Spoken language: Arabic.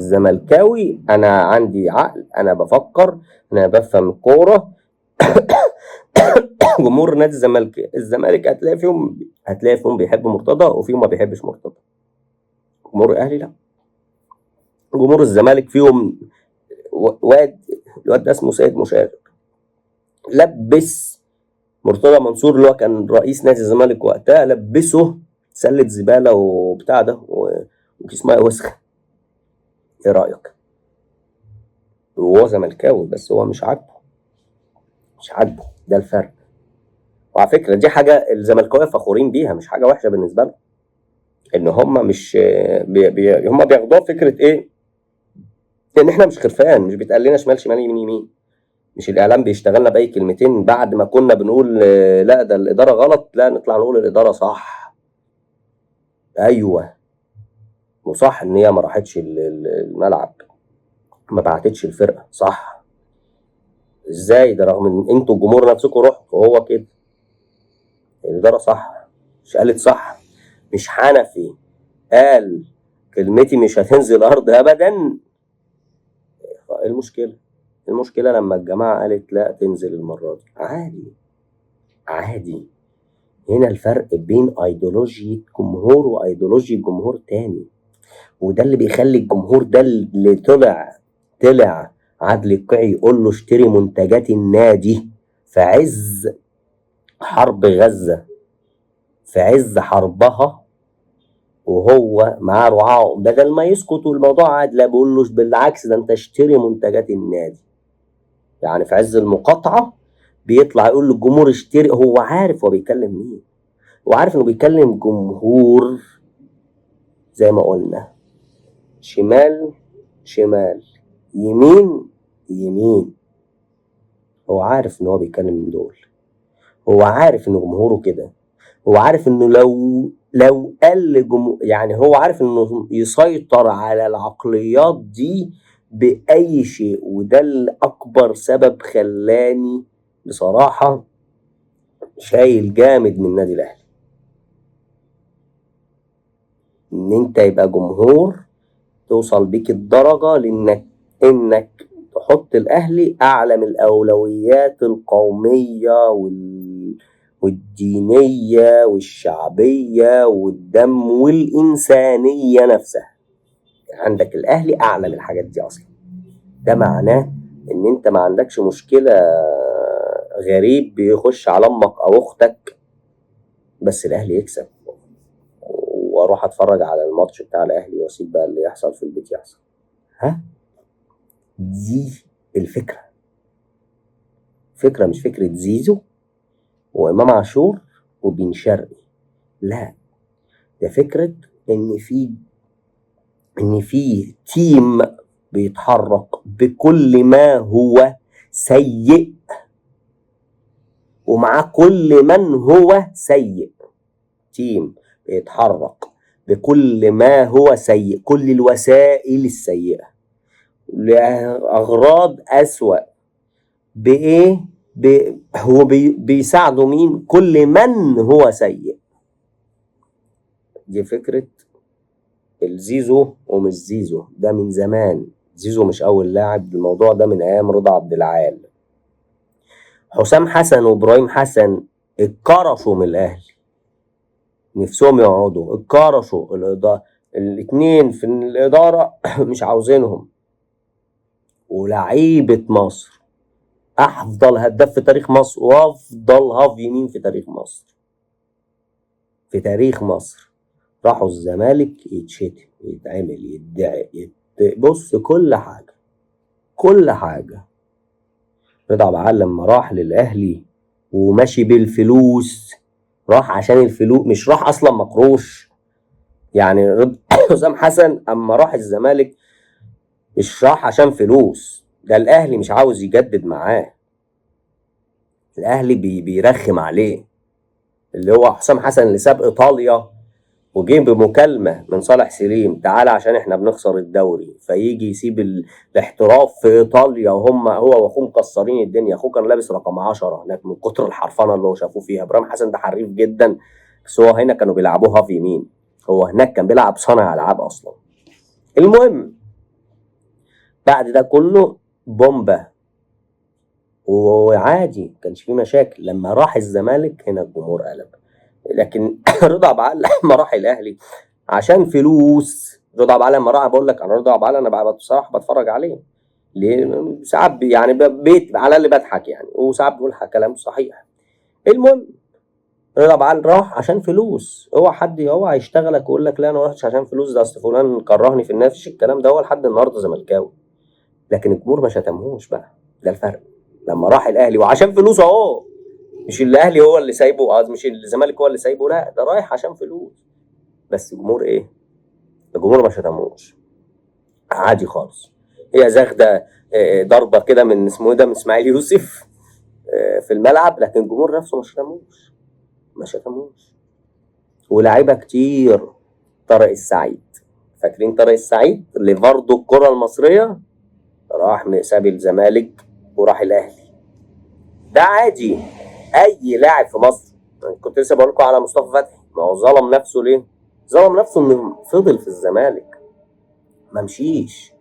الزملكاوي انا عندي عقل، انا بفكر، انا بفهم الكوره. جمهور نادي الزمالك هتلاقي فيهم بيحب مرتضى وفيهم ما بيحبش مرتضى. جمهور الاهلي لا، جمهور الزمالك فيهم الواد ده اسمه سيد مشارك لبس مرتضى منصور اللي هو كان رئيس نادي الزمالك وقتها، لبسه سلة زبالة وبتاع ده وكيس ميه وسخة. ايه رأيك؟ وهو زملكاوي بس هو مش عاجبه، ده الفرق. وعلى فكرة دي حاجة الزملكاوية فخورين بيها، مش حاجة وحشة بالنسبة لهم، ان هم مش هم بياخدوها فكرة ايه؟ ان احنا مش خرفان، مش بيتقال لنا شمال شمال يمين يمين، مش الاعلام بيشتغلنا باي كلمتين بعد ما كنا بنقول لا ده الاداره غلط، لا نطلع نقول الاداره صح. ايوه، وصح ان هي ما راحتش الملعب، ما بعتتش الفرقه صح. ازاي ده رغم ان انتوا الجمهور نفسكم رحتوا؟ هو كده الاداره صح، مش قالت صح، مش حنفي قال كلمتي مش هتنزل ارض ابدا. المشكله لما الجماعه قالت لا تنزل المره دي. عادي. هنا الفرق بين ايديولوجية جمهور وايديولوجية جمهور تاني، وده اللي بيخلي الجمهور ده اللي طلع عادل القيعي يقول له اشتري منتجات النادي في عز حرب غزة، في عز حربها، وهو معاه رعاة، بدل ما يسكت والموضوع عاد، لا بيقول له بالعكس ده انت اشتري منتجات النادي. يعني في عز المقاطعة بيطلع يقول للجمهور اشتري. هو عارف هو بيكلم مين، وعارف انه بيكلم جمهور زي ما قلنا شمال يمين. هو عارف ان هو بيكلم من دول، هو عارف ان جمهوره كده، هو عارف انه لو قال يعني هو عارف انه يسيطر على العقليات دي باي شيء. وده الاكبر سبب خلاني بصراحة شايل جامد من النادي الاهلي، ان انت يبقى جمهور توصل بيك الدرجة انك تحط الاهلي اعلى من الاولويات القومية والدينية والشعبية والدم والانسانية نفسها. عندك الاهلي اعلى من الحاجات دي اصلا. ده معناه ان انت ما عندكش مشكلة غريب بيخش على امك او اختك بس الاهلي يكسب، واروح اتفرج على الماتش بتاع الاهلي واسيب بقى اللي يحصل في البيت يحصل. دي الفكرة مش فكرة زيزو وإمام عاشور وبن شرقي، لا، ده فكرة إن في تيم بيتحرك بكل ما هو سيء ومع كل من هو سيء. تيم بيتحرك بكل ما هو سيء، كل الوسائل السيئة لأغراض أسوأ. بإيه؟ هو بيساعدوا مين؟ كل من هو سيء. دي فكرة الزيزو ومش زيزو، ده من زمان. زيزو مش أول لاعب، الموضوع ده من أيام رضا عبد العال. حسام حسن وإبراهيم حسن اتكرشوا من الأهلي، نفسهم يقعدوا، اتكرشوا الاتنين في الإدارة مش عاوزينهم. ولعيبة مصر، افضل هداف في تاريخ مصر وافضل هاف يمين في تاريخ مصر راحوا الزمالك يتشتم، يتعمل، يدعي، بص كل حاجة. رضا عبد العال لما راح للاهلي وماشي بالفلوس، راح عشان الفلوس، مش راح اصلا مكروش. يعني حسام حسن اما راح الزمالك مش راح عشان فلوس، ده الاهلي مش عاوز يجدد معاه، الاهلي بيرخم عليه. اللي هو حسام حسن اللي ساب ايطاليا وجه بمكالمه من صالح سليم تعالى عشان احنا بنخسر الدوري، فيجي يسيب الاحتراف في ايطاليا هو واخوه مكسرين الدنيا. اخوه كان لابس رقم 10 هناك من كتر الحرفنه اللي هو شافوه فيها. ابراهيم حسن ده حريف جدا، بس هو هنا كانوا بيلعبوها في يمين، هو هناك كان بيلعب صانع العاب اصلا. المهم بعد ده كله بومبا وعادي، كانش فيه مشاكل. لما راح الزمالك هنا الجمهور قلب. لكن رضا أبو علي لما راح الاهلي عشان فلوس. رضا أبو علي لما راح، بقول لك انا رضا أبو علي انا بقى بصراحه بتفرج عليه ليه، ساعات يعني بيت على اللي بضحك يعني، وساعات بيقول كلام صحيح. المهم رضا أبو علي راح عشان فلوس. هو حد هو هيشتغلك ويقول لك لا انا ما رحتش عشان فلوس، ده اصل فلان كرهني في النادي؟ مفيش الكلام ده. هو لحد النهارده زملكاوي، لكن الجمهور ما شتمهوش بقى. ده الفرق. لما راح الاهلي وعشان فلوس اهو، مش الاهلي هو اللي سايبه، مش الزمالك هو اللي سايبه، لا ده رايح عشان فلوس. بس الجمهور ايه؟ الجمهور ما شتموش، عادي خالص. هي زاخده ضربه كده من اسمه ده، من اسماعيل يوسف في الملعب، لكن الجمهور نفسه ما شتموش، ما شتموش. ولاعيبه كتير. طارق السعيد، فاكرين طارق السعيد اللي برضه الكره المصريه راح ساب الزمالك وراح الاهلي؟ ده عادي. اي لاعب في مصر، كنت لسه بقول لكم على مصطفى فتحي، ما هو ظلم نفسه ليه؟ ظلم نفسه انه فضل في الزمالك، ما مشيش.